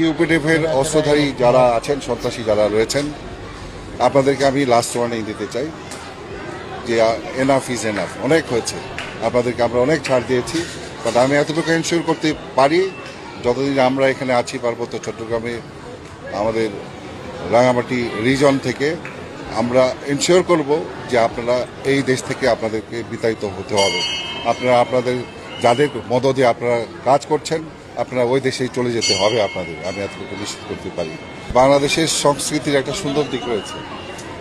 ইউপিডিএফের অস্ত্রধারী যারা আছেন, সন্ত্রাসী যারা রয়েছেন, আপনাদেরকে আমি লাস্ট ওয়ার্নিং দিতে চাই যে এনাফ ইজ এনাফ, অনেক হয়েছে। আপনাদেরকে আমরা অনেক ছাড় দিয়েছি, বাট আমি এতটুকু এনশিওর করতে পারি যতদিন আমরা এখানে আছি পার্বত্য চট্টগ্রামে আমাদের রাঙামাটি রিজন থেকে আমরা এনশিওর করব যে আপনারা এই দেশ থেকে আপনাদেরকে বিতাড়িত হতে হবে। আপনারা আপনাদের যাদের মদদে আপনারা কাজ করছেন আপনারা ওই দেশেই চলে যেতে হবে আপনাদের, আমি এতটুকু নিশ্চিত করতে পারি। বাংলাদেশের সংস্কৃতির একটা সুন্দর দিক রয়েছে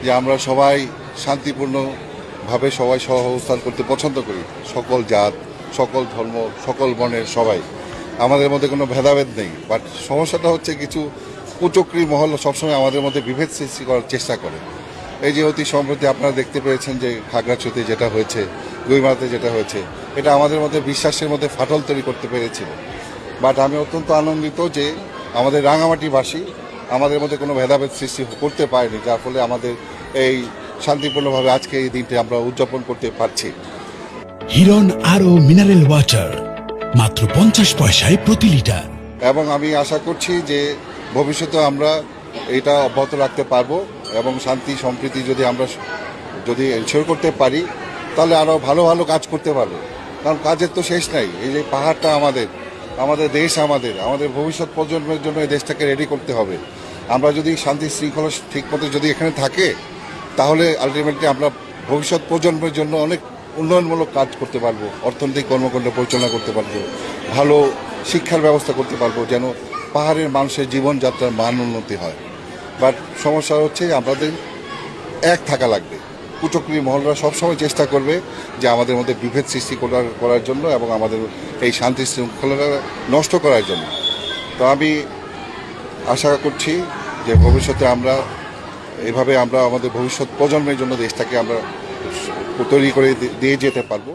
যে আমরা সবাই শান্তিপূর্ণভাবে সবাই সহ অবস্থান করতে পছন্দ করি, সকল জাত, সকল ধর্ম, সকল বর্ণের সবাই, আমাদের মধ্যে কোনো ভেদাভেদ নেই। বাট সমস্যাটা হচ্ছে কিছু কুচক্রী মহল সবসময় আমাদের মধ্যে বিভেদ সৃষ্টি করার চেষ্টা করে। এই যে অতি সম্প্রতি আপনারা দেখতে পেয়েছেন যে খাগড়াছড়িতে যেটা হয়েছে, গুইমারাতে যেটা হয়েছে, এটা আমাদের মধ্যে বিশ্বাসের মধ্যে ফাটল তৈরি করতে পেরেছিল। বাট আমি অত্যন্ত আনন্দিত যে আমাদের রাঙামাটিবাসী আমাদের মধ্যে কোনো ভেদাভেদ সৃষ্টি করতে পারেনি, যার ফলে আমাদের এই শান্তিপূর্ণভাবে আজকে এই দিনটি আমরা উদযাপন করতে পারছি। হিরন আরও মিনারেল ওয়াটার মাত্র 50 পয়সায় প্রতি লিটার। এবং আমি আশা করছি যে ভবিষ্যতে আমরা এটা অব্যাহত রাখতে পারবো এবং শান্তি সম্প্রীতি যদি এনশিওর করতে পারি তাহলে আরও ভালো ভালো কাজ করতে পারবো। কারণ কাজের তো শেষ নাই। এই যে পাহাড়টা আমাদের দেশ, আমাদের ভবিষ্যৎ প্রজন্মের জন্য এই দেশটাকে রেডি করতে হবে। আমরা যদি শান্তি শৃঙ্খলা ঠিক মতো যদি এখানে থাকে তাহলে আলটিমেটলি আমরা ভবিষ্যৎ প্রজন্মের জন্য অনেক উন্নয়নমূলক কাজ করতে পারবো, অর্থনৈতিক কর্মকাণ্ড পরিচালনা করতে পারবো, ভালো শিক্ষার ব্যবস্থা করতে পারবো, যেন পাহাড়ের মানুষের জীবনযাত্রার মান উন্নতি হয়। বাট সমস্যা হচ্ছে আমাদের এক থাকা লাগবে। কুচক্রী মহলরা সবসময় চেষ্টা করবে যে আমাদের মধ্যে বিভেদ সৃষ্টি করার জন্য এবং আমাদের এই শান্তি শৃঙ্খলাটা নষ্ট করার জন্য। তো আমি আশা করছি যে ভবিষ্যতে আমরা এভাবে আমরা আমাদের ভবিষ্যৎ প্রজন্মের জন্য দেশটাকে আমরা তৈরি করে দিয়ে যেতে পারবো।